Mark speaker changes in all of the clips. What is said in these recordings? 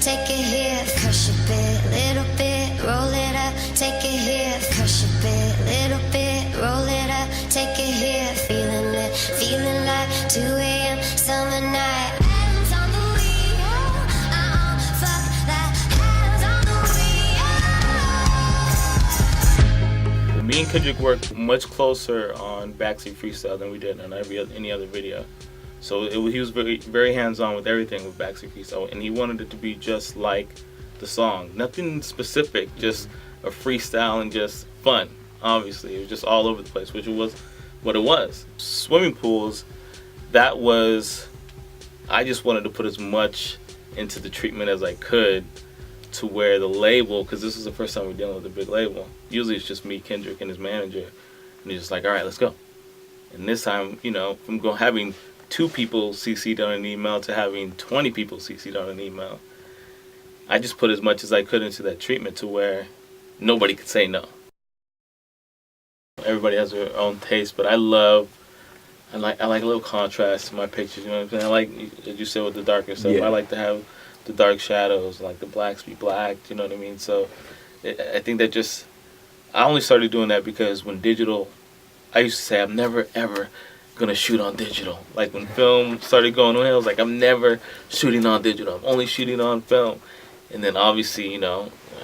Speaker 1: take it here, crush a bit, little bit, roll it up, take it here, crush a bit, little bit, roll it up, take it here, feeling it, feeling like 2 a.m. summer night. Hands on the wheel, fuck that, hands on the wheel.
Speaker 2: Me and Kendrick worked much closer on Backseat Freestyle than we did on any other video. So he was very hands-on with everything with Backseat Freestyle, and he wanted it to be just like the song. Nothing specific, just a freestyle and just fun. Obviously, it was just all over the place, which it was what it was. Swimming pools, I just wanted to put as much into the treatment as I could to where the label, because this is the first time we're dealing with a big label. Usually it's just me, Kendrick, and his manager, and he's just like, all right, let's go. And this time, from having 2 people CC'd on an email to having 20 people CC'd on an email, I just put as much as I could into that treatment to where nobody could say no. Everybody has their own taste, but I like a little contrast to my pictures. You know what I'm saying? I like, as you said, with the darker stuff. Yeah. I like to have the dark shadows, like the blacks be black. You know what I mean? So I think that I only started doing that because when digital, I used to say I'm never ever gonna shoot on digital. Like when film started going on, I was like, I'm never shooting on digital. I'm only shooting on film. And then obviously,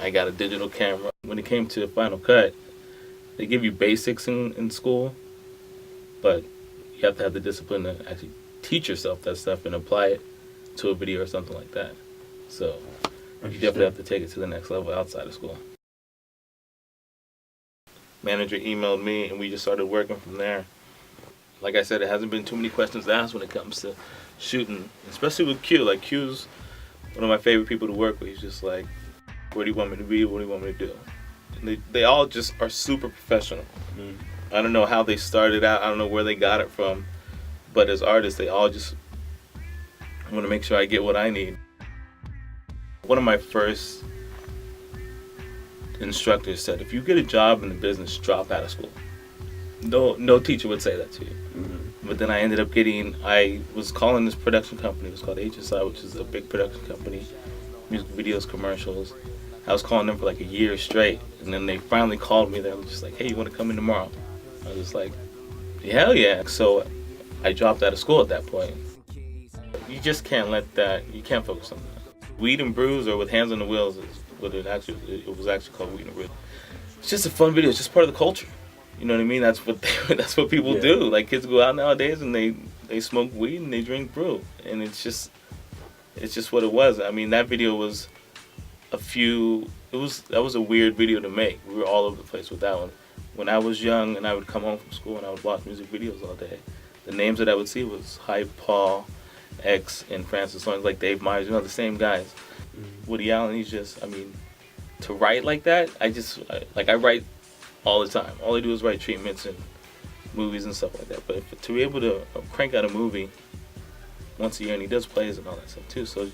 Speaker 2: I got a digital camera. When it came to Final Cut, they give you basics in school, but you have to have the discipline to actually teach yourself that stuff and apply it to a video or something like that. So you definitely have to take it to the next level outside of school. Manager emailed me and we just started working from there. Like I said, it hasn't been too many questions asked when it comes to shooting, especially with Q. Like, Q's one of my favorite people to work with. He's just like, where do you want me to be? What do you want me to do? And they all just are super professional. Mm. I don't know how they started out. I don't know where they got it from. But as artists, they all just want to make sure I get what I need. One of my first instructors said, if you get a job in the business, drop out of school. No teacher would say that to you. Mm-hmm. But then I ended up I was calling this production company. It was called HSI, which is a big production company, music videos, commercials. I was calling them for like a year straight. And then they finally called me. They were just like, hey, you want to come in tomorrow? I was just like, hell yeah. So I dropped out of school at that point. You just can't you can't focus on that. Weed and Brews, or With Hands on the Wheels, is what it was actually called, Weed and Brews. It's just a fun video. It's just part of the culture. You know what I mean? That's what people do. Like, kids go out nowadays and they smoke weed and they drink brew, and it's just what it was. I mean, that video was that was a weird video to make. We were all over the place with that one. When I was young and I would come home from school and I would watch music videos all day, the names that I would see was Hype, Paul, X, and Francis Lawrence, like Dave Myers, the same guys. Mm-hmm. Woody Allen, to write like that, I write all the time. All I do is write treatments and movies and stuff like that. But to be able to crank out a movie once a year, and he does plays and all that stuff too, so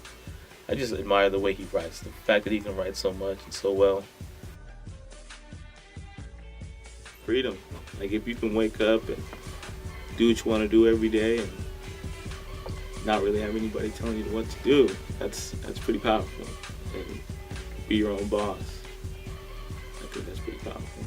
Speaker 2: I just admire the way he writes, the fact that he can write so much and so well. Freedom. Like, if you can wake up and do what you want to do every day and not really have anybody telling you what to do, that's pretty powerful. And be your own boss. I think that's pretty powerful.